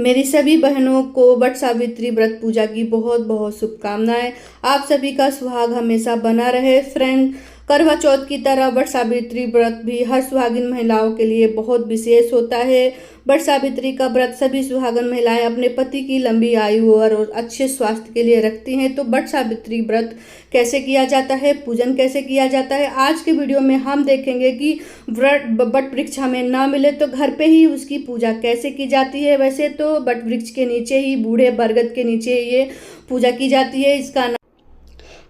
मेरी सभी बहनों को वट सावित्री व्रत पूजा की बहुत बहुत शुभकामनाएं। आप सभी का सुहाग हमेशा बना रहे। फ्रेंड, करवा चौथ की तरह वट सावित्री व्रत भी हर सुहागिन महिलाओं के लिए बहुत विशेष होता है। वट सावित्री का व्रत सभी सुहागन महिलाएं अपने पति की लंबी आयु और अच्छे स्वास्थ्य के लिए रखती हैं। तो वट सावित्री व्रत कैसे किया जाता है, पूजन कैसे किया जाता है, आज के वीडियो में हम देखेंगे कि वट वृक्ष हमें ना मिले तो घर पे ही उसकी पूजा कैसे की जाती है। वैसे तो वट वृक्ष के नीचे ही, बूढ़े बरगद के नीचे ये पूजा की जाती है। इसका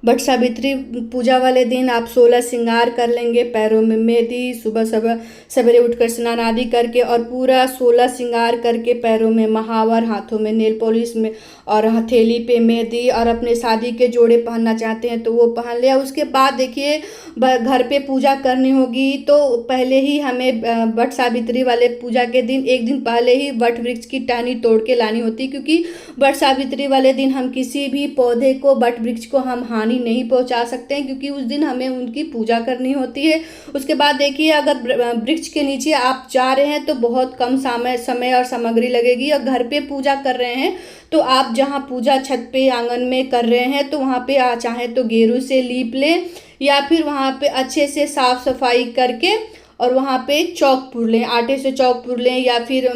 वट सावित्री पूजा वाले दिन आप 16 श्रृंगार कर लेंगे, पैरों में मेहंदी, सुबह सुबह सवेरे उठकर स्नान आदि करके और पूरा 16 श्रृंगार करके, पैरों में महावर, हाथों में नेल पॉलिश में और हथेली पे मेहंदी, और अपने शादी के जोड़े पहनना चाहते हैं तो वो पहन लिया। उसके बाद देखिए घर पे पूजा करनी होगी तो पहले ही हमें वट सावित्री वाले पूजा के दिन एक दिन पहले ही वट वृक्ष की टहनी तोड़ के लानी होती है, क्योंकि वट सावित्री वाले दिन हम किसी भी पौधे को, वट वृक्ष को हम हानि नहीं पहुंचा सकते हैं, क्योंकि उस दिन हमें उनकी पूजा करनी होती है। उसके बाद देखिए अगर वृक्ष के नीचे आप जा रहे हैं तो बहुत कम समय और सामग्री लगेगी, और घर पे पूजा कर रहे हैं तो आप जहां पूजा छत पे आंगन में कर रहे हैं तो वहां पे चाहे तो गेरू से लीप लें या फिर वहां पे अच्छे से साफ सफाई करके और वहाँ पे चौक पूर लें, आटे से चौक पूर लें, या फिर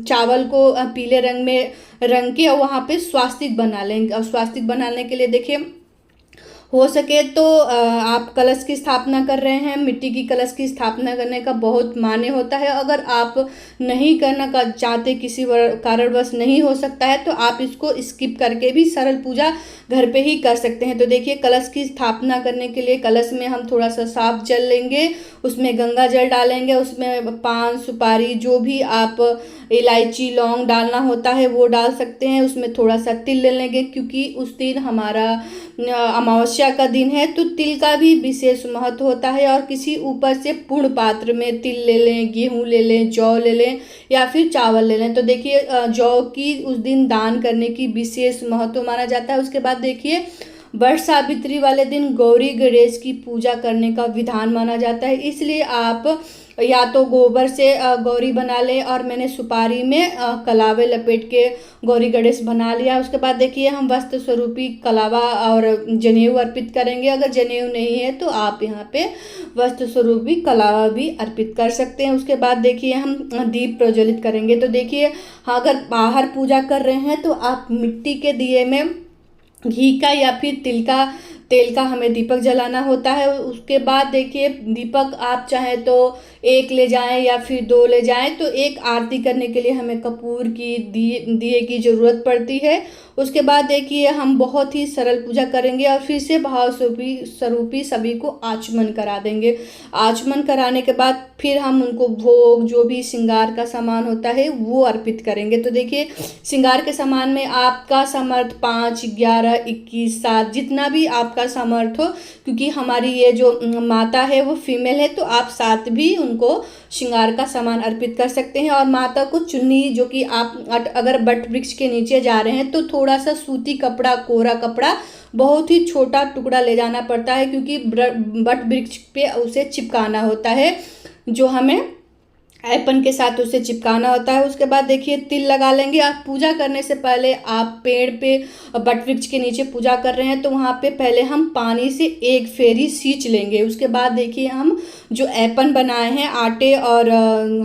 चावल को पीले रंग में रंग के और वहाँ पे स्वास्तिक बना लें। और स्वास्तिक बनाने के लिए देखिए हो सके तो आप कलश की स्थापना कर रहे हैं, मिट्टी की कलश की स्थापना करने का बहुत मान्य होता है। अगर आप नहीं करना चाहते, किसी कारणवश नहीं हो सकता है, तो आप इसको स्किप करके भी सरल पूजा घर पे ही कर सकते हैं। तो देखिए कलश की स्थापना करने के लिए कलश में हम थोड़ा सा साफ जल लेंगे, उसमें गंगा जल डालेंगे, उसमें पान सुपारी जो भी आप इलायची लौंग डालना होता है वो डाल सकते हैं, उसमें थोड़ा सा तिल ले लेंगे, क्योंकि उस दिन हमारा अमावस्या का दिन है तो तिल का भी विशेष महत्व होता है। और किसी ऊपर से पूर्ण पात्र में तिल ले लें, गेहूं ले लें, जौ ले लें या फिर चावल ले लें। तो देखिए जौ की उस दिन दान करने की विशेष महत्व माना जाता है। उसके बाद देखिए वट सावित्री वाले दिन गौरी गणेश की पूजा करने का विधान माना जाता है, इसलिए आप या तो गोबर से गौरी बना लें, और मैंने सुपारी में कलावे लपेट के गौरी गणेश बना लिया। उसके बाद देखिए हम वस्त्र स्वरूपी कलावा और जनेऊ अर्पित करेंगे। अगर जनेऊ नहीं है तो आप यहाँ पे वस्त्र स्वरूपी कलावा भी अर्पित कर सकते हैं। उसके बाद देखिए हम दीप प्रज्वलित करेंगे। तो देखिए हाँ, अगर बाहर पूजा कर रहे हैं तो आप मिट्टी के दिए में घी का या फिर तेल का हमें दीपक जलाना होता है। उसके बाद देखिए दीपक आप चाहे तो एक ले जाएं या फिर 2 ले जाएं। तो एक आरती करने के लिए हमें कपूर की दिए की ज़रूरत पड़ती है। उसके बाद देखिए हम बहुत ही सरल पूजा करेंगे और फिर से भाव स्वरूपी सभी को आचमन करा देंगे। आचमन कराने के बाद फिर हम उनको भोग, जो भी श्रृंगार का सामान होता है वो अर्पित करेंगे। तो देखिए श्रृंगार के सामान में आपका सामर्थ 5, 11, 21, 7 जितना भी आपका सामर्थ हो, क्योंकि हमारी ये जो माता है वो फीमेल है तो आप 7 भी उनको श्रृंगार का सामान अर्पित कर सकते हैं। और माता को चुन्नी, जो कि आप अगर वट वृक्ष के नीचे जा रहे हैं तो थोड़ा सा सूती कपड़ा, कोरा कपड़ा, बहुत ही छोटा टुकड़ा ले जाना पड़ता है, क्योंकि वट वृक्ष पे उसे चिपकाना होता है, जो हमें ऐपन के साथ उसे चिपकाना होता है। उसके बाद देखिए तिल लगा लेंगे। आप पूजा करने से पहले आप पेड़ पे वट वृक्ष के नीचे पूजा कर रहे हैं तो वहाँ पे पहले हम पानी से एक फेरी सींच लेंगे। उसके बाद देखिए हम जो ऐपन बनाए हैं आटे और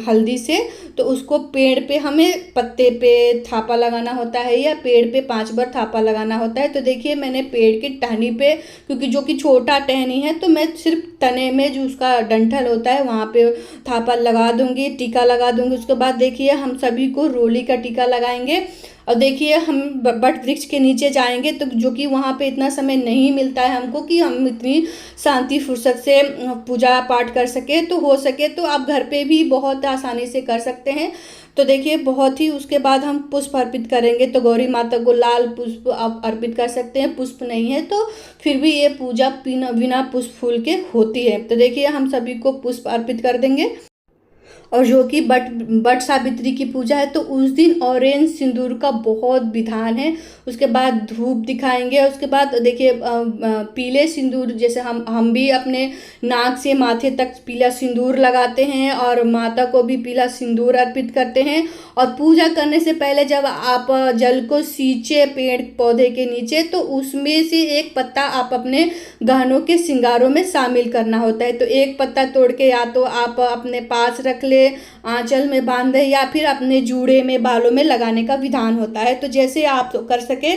हल्दी से, तो उसको पेड़ पे हमें पत्ते पे थापा लगाना होता है या पेड़ पे 5 बार थापा लगाना होता है। तो देखिए मैंने पेड़ की टहनी पे, क्योंकि जो कि छोटा टहनी है, तो मैं सिर्फ तने में जो उसका डंठल होता है वहाँ पे थापा लगा दूंगी, टीका लगा दूंगी। उसके बाद देखिए हम सभी को रोली का टीका लगाएंगे। और देखिए हम वट वृक्ष के नीचे जाएंगे तो जो कि वहाँ पे इतना समय नहीं मिलता है हमको कि हम इतनी शांति फुर्सत से पूजा पाठ कर सके। तो हो सके तो आप घर पे भी बहुत आसानी से कर सकते हैं। तो देखिए बहुत ही, उसके बाद हम पुष्प अर्पित करेंगे। तो गौरी माता को लाल पुष्प आप अर्पित कर सकते हैं, पुष्प नहीं है तो फिर भी ये पूजा बिना पुष्प फूल के होती है। तो देखिए हम सभी को पुष्प अर्पित कर देंगे। और जो कि बट सावित्री की पूजा है, तो उस दिन ऑरेंज सिंदूर का बहुत विधान है। उसके बाद धूप दिखाएंगे। उसके बाद देखिए पीले सिंदूर, जैसे हम भी अपने नाक से माथे तक पीला सिंदूर लगाते हैं और माता को भी पीला सिंदूर अर्पित करते हैं। और पूजा करने से पहले जब आप जल को सींचे पेड़ पौधे के नीचे, तो उसमें से एक पत्ता आप अपने गहनों के श्रृंगारों में शामिल करना होता है। तो एक पत्ता तोड़ के या तो आप अपने पास रख ले, आंचल में बांधे, या फिर अपने जूड़े में बालों में लगाने का विधान होता है। तो जैसे आप कर सके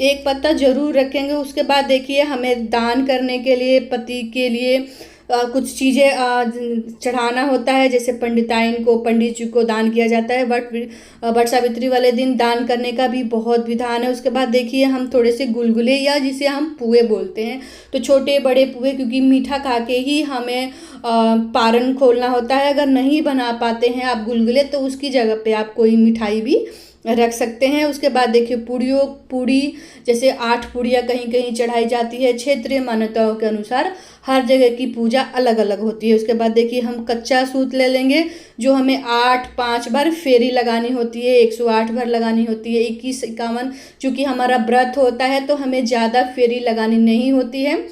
एक पत्ता जरूर रखेंगे। उसके बाद देखिए हमें दान करने के लिए, पति के लिए कुछ चीज़ें चढ़ाना होता है। जैसे पंडिताइन को, पंडित जी को दान किया जाता है। वट सावित्री वाले दिन दान करने का भी बहुत विधान है। उसके बाद देखिए हम थोड़े से गुलगुले, या जिसे हम पुए बोलते हैं, तो छोटे बड़े पुए, क्योंकि मीठा खा के ही हमें पारण खोलना होता है। अगर नहीं बना पाते हैं आप गुलगुले, तो उसकी जगह पे आप कोई मिठाई भी रख सकते हैं। उसके बाद देखिए पूड़ी, जैसे 8 पूड़ियाँ कहीं कहीं चढ़ाई जाती है। क्षेत्रीय मान्यताओं के अनुसार हर जगह की पूजा अलग अलग होती है। उसके बाद देखिए हम कच्चा सूत ले लेंगे, जो हमें 5 बार फेरी लगानी होती है, 108 बार लगानी होती है, 21, 51। चूँकि हमारा व्रत होता है तो हमें ज़्यादा फेरी लगानी नहीं होती है,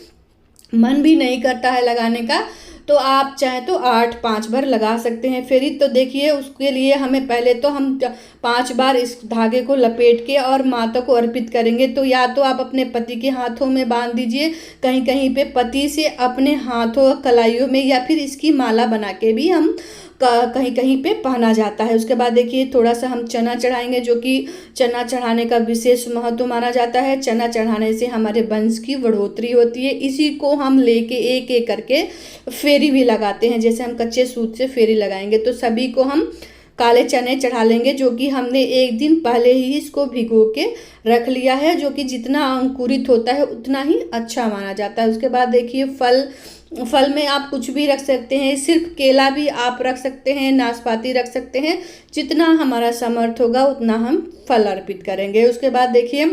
मन भी नहीं करता है लगाने का, तो आप चाहे तो 5 बार लगा सकते हैं फेरी। तो देखिए उसके लिए हमें पहले तो हम 5 बार इस धागे को लपेट के और माता को अर्पित करेंगे। तो या तो आप अपने पति के हाथों में बांध दीजिए, कहीं कहीं पे पति से अपने हाथों कलाइयों में, या फिर इसकी माला बना के भी हम कहीं कहीं पे पहना जाता है। उसके बाद देखिए थोड़ा सा हम चना चढ़ाएंगे, जो कि चना चढ़ाने का विशेष महत्व माना जाता है। चना चढ़ाने से हमारे वंश की बढ़ोतरी होती है। इसी को हम लेके एक एक करके फेरी भी लगाते हैं। जैसे हम कच्चे सूत से फेरी लगाएंगे, तो सभी को हम काले चने चढ़ा लेंगे, जो कि हमने एक दिन पहले ही इसको भिगो के रख लिया है, जो कि जितना अंकुरित होता है उतना ही अच्छा माना जाता है। उसके बाद देखिए फल में आप कुछ भी रख सकते हैं, सिर्फ केला भी आप रख सकते हैं, नाशपाती रख सकते हैं। जितना हमारा समर्थ होगा उतना हम फल अर्पित करेंगे। उसके बाद देखिए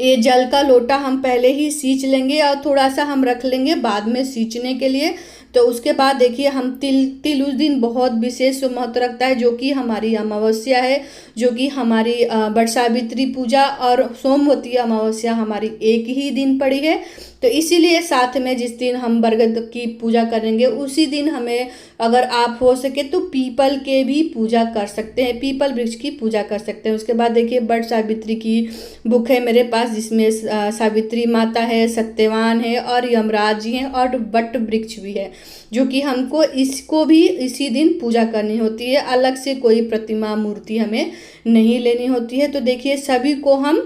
ये जल का लोटा हम पहले ही सींच लेंगे, और थोड़ा सा हम रख लेंगे बाद में सींचने के लिए। तो उसके बाद देखिए हम तिल उस दिन बहुत विशेष महत्व रखता है, जो कि हमारी अमावस्या है, जो कि हमारी वट सावित्री पूजा और सोमवती अमावस्या हमारी एक ही दिन पड़ी है। तो इसीलिए साथ में जिस दिन हम बरगद की पूजा करेंगे, उसी दिन हमें अगर आप हो सके तो पीपल के भी पूजा कर सकते हैं, पीपल वृक्ष की पूजा कर सकते हैं। उसके बाद देखिए वट सावित्री की बुक है मेरे पास, जिसमें सावित्री माता है, सत्यवान है और यमराज जी हैं और वट वृक्ष भी है, जो कि हमको इसको भी इसी दिन पूजा करनी होती है। अलग से कोई प्रतिमा मूर्ति हमें नहीं लेनी होती है। तो देखिए सभी को हम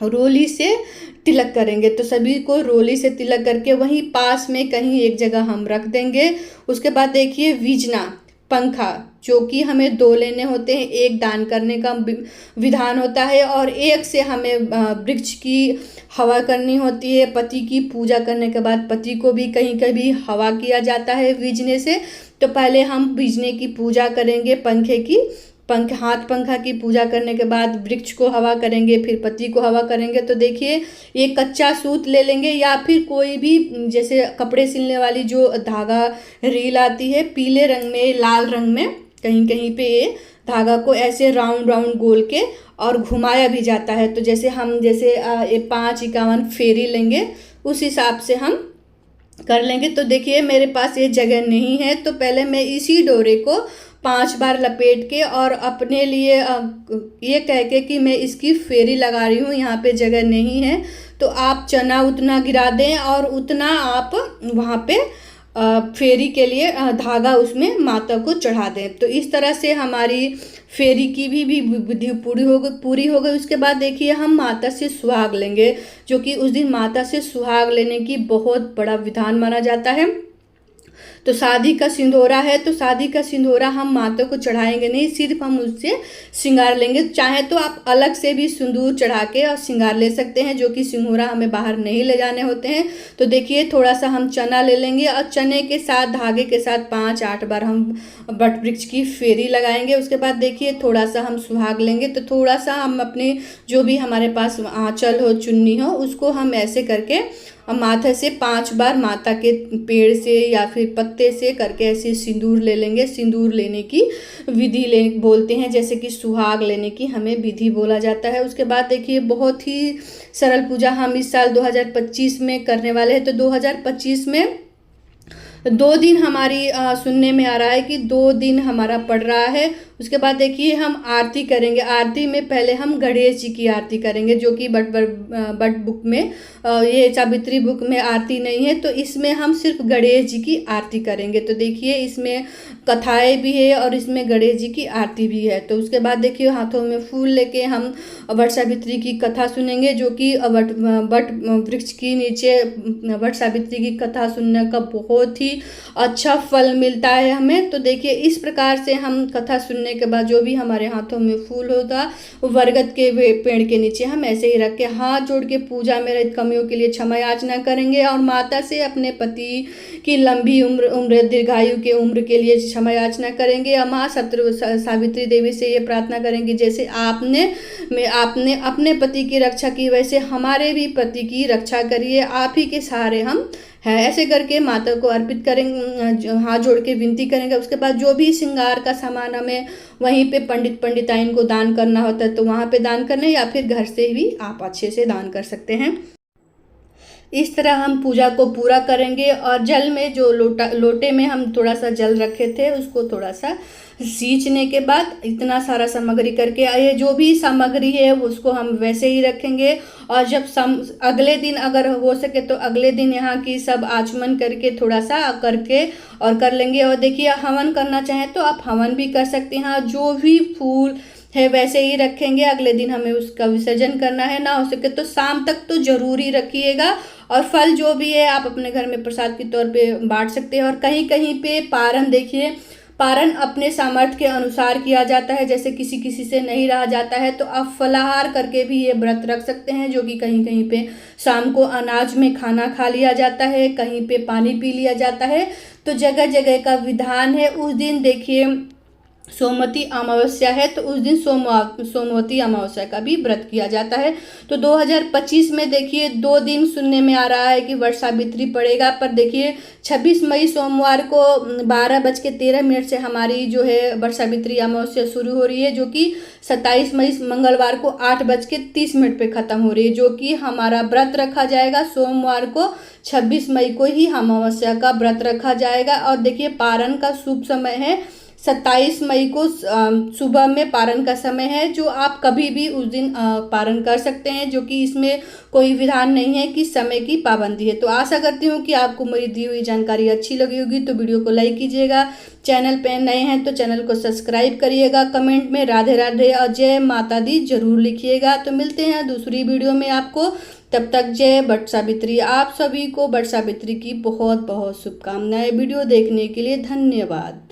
रोली से तिलक करेंगे। तो सभी को रोली से तिलक करके वहीं पास में कहीं एक जगह हम रख देंगे। उसके बाद देखिए विजना पंखा, जो कि हमें 2 लेने होते हैं, एक दान करने का विधान होता है और एक से हमें वृक्ष की हवा करनी होती है। पति की पूजा करने के बाद पति को भी कहीं कहीं हवा किया जाता है विजने से। तो पहले हम विजने की पूजा करेंगे, हाथ पंखा की पूजा करने के बाद वृक्ष को हवा करेंगे, फिर पति को हवा करेंगे। तो देखिए ये कच्चा सूत ले लेंगे, या फिर कोई भी जैसे कपड़े सिलने वाली जो धागा रील आती है पीले रंग में, लाल रंग में, कहीं कहीं पे ये धागा को ऐसे राउंड राउंड गोल के और घुमाया भी जाता है। तो जैसे हम ये 5-51 फेरी लेंगे, उस हिसाब से हम कर लेंगे। तो देखिए मेरे पास ये जगह नहीं है, तो पहले मैं इसी डोरे को 5 बार लपेट के और अपने लिए ये कह के कि मैं इसकी फेरी लगा रही हूँ, यहाँ पे जगह नहीं है, तो आप चना उतना गिरा दें और उतना आप वहाँ पे फेरी के लिए धागा उसमें माता को चढ़ा दें। तो इस तरह से हमारी फेरी की भी विधि पूरी हो गई। उसके बाद देखिए हम माता से सुहाग लेंगे, जो कि उस दिन माता से सुहाग लेने की बहुत बड़ा विधान माना जाता है। तो शादी का सिंदूरा है, तो शादी का सिंदूरा हम माता को चढ़ाएंगे नहीं, सिर्फ हम उससे श्रृंगार लेंगे। चाहे तो आप अलग से भी सिंदूर चढ़ा के और श्रृंगार ले सकते हैं, जो कि सिंदूरा हमें बाहर नहीं ले जाने होते हैं। तो देखिए थोड़ा सा हम चना ले लेंगे और चने के साथ धागे के साथ 5-8 बार हम वट वृक्ष की फेरी लगाएंगे। उसके बाद देखिए थोड़ा सा हम सुहाग लेंगे, तो थोड़ा सा हम अपनी जो भी हमारे पास आंचल हो, चुन्नी हो, उसको हम ऐसे करके माथे से 5 बार माता के पेड़ से या फिर पत्ते से करके ऐसे सिंदूर ले लेंगे। सिंदूर लेने की विधि ले बोलते हैं, जैसे कि सुहाग लेने की हमें विधि बोला जाता है। उसके बाद देखिए बहुत ही सरल पूजा हम इस साल 2025 में करने वाले हैं। तो 2025 में 2 दिन हमारी सुनने में आ रहा है कि 2 दिन हमारा पड़ रहा है। उसके बाद देखिए हम आरती करेंगे। आरती में पहले हम गणेश जी की आरती करेंगे, जो कि बट बुक में ये सावित्री बुक में आरती नहीं है, तो इसमें हम सिर्फ गणेश जी की आरती करेंगे। तो देखिए इसमें कथाएं भी है और इसमें गणेश जी की आरती भी है। तो उसके बाद देखिए हाथों में फूल लेके हम वट सावित्री की कथा सुनेंगे, जो कि वट वृक्ष की नीचे वट सावित्री की कथा सुनने का बहुत ही अच्छा फल मिलता है हमें। तो देखिए इस प्रकार से हम कथा सुनने के बाद जो भी हमारे हाथों में फूल होगा बरगद के पेड़ के नीचे हम ऐसे ही रख के हाथ जोड़ के पूजा में रहित कमियों के लिए क्षमा याचना करेंगे और माता से अपने पति की लंबी उम्र दीर्घायु के उम्र के लिए क्षमा याचना करेंगे। और माँ सावित्री देवी से ये प्रार्थना करेंगे, जैसे आपने अपने पति की रक्षा की वैसे हमारे भी पति की रक्षा करिए, आप ही के सहारे हम है। ऐसे करके माता को अर्पित करेंगे, हाथ जोड़ के विनती करेंगे। उसके बाद जो भी श्रृंगार का सामान हमें वहीं पे पंडिताइन को दान करना होता है तो वहाँ पे दान करना, या फिर घर से भी आप अच्छे से दान कर सकते हैं। इस तरह हम पूजा को पूरा करेंगे। और जल में जो लोटे में हम थोड़ा सा जल रखे थे उसको थोड़ा सा सींचने के बाद इतना सारा सामग्री करके ये जो भी सामग्री है उसको हम वैसे ही रखेंगे। और जब अगले दिन अगर हो सके तो अगले दिन यहाँ की सब आचमन करके थोड़ा सा करके और कर लेंगे। और देखिए हवन करना चाहें तो आप हवन भी कर सकते हैं। जो भी फूल है वैसे ही रखेंगे। अगले दिन हमें उसका विसर्जन करना है, ना हो सके तो शाम तक तो जरूरी रखिएगा। और फल जो भी है आप अपने घर में प्रसाद के तौर पे बांट सकते हैं। और कहीं कहीं पे पारण देखिए, पारण अपने सामर्थ्य के अनुसार किया जाता है, जैसे किसी किसी से नहीं रहा जाता है तो आप फलाहार करके भी ये व्रत रख सकते हैं, जो कि कहीं कहीं पे शाम को अनाज में खाना खा लिया जाता है, कहीं पे पानी पी लिया जाता है। तो जगह जगह का विधान है। उस दिन देखिए सोमवती अमावस्या है तो उस दिन सोमवती अमावस्या का भी व्रत किया जाता है। तो 2025 में देखिए 2 दिन सुनने में आ रहा है कि वट सावित्री पड़ेगा। पर देखिए 26 मई सोमवार को 12:13 से हमारी जो है वट सावित्री अमावस्या शुरू हो रही है, जो कि 27 मई मंगलवार को 8:30 पे ख़त्म हो रही है, जो कि हमारा व्रत रखा जाएगा सोमवार को 26 मई को ही अमावस्या का व्रत रखा जाएगा। और देखिए पारण का शुभ समय है 27 मई को सुबह में पारण का समय है, जो आप कभी भी उस दिन पारण कर सकते हैं, जो कि इसमें कोई विधान नहीं है कि समय की पाबंदी है। तो आशा करती हूँ कि आपको मेरी दी हुई जानकारी अच्छी लगी होगी। तो वीडियो को लाइक कीजिएगा, चैनल पे नए हैं तो चैनल को सब्सक्राइब करिएगा, कमेंट में राधे राधे और जय माता दी जरूर लिखिएगा। तो मिलते हैं दूसरी वीडियो में आपको, तब तक जय वट सावित्री। आप सभी को वट सावित्री की बहुत बहुत शुभकामनाएं। वीडियो देखने के लिए धन्यवाद।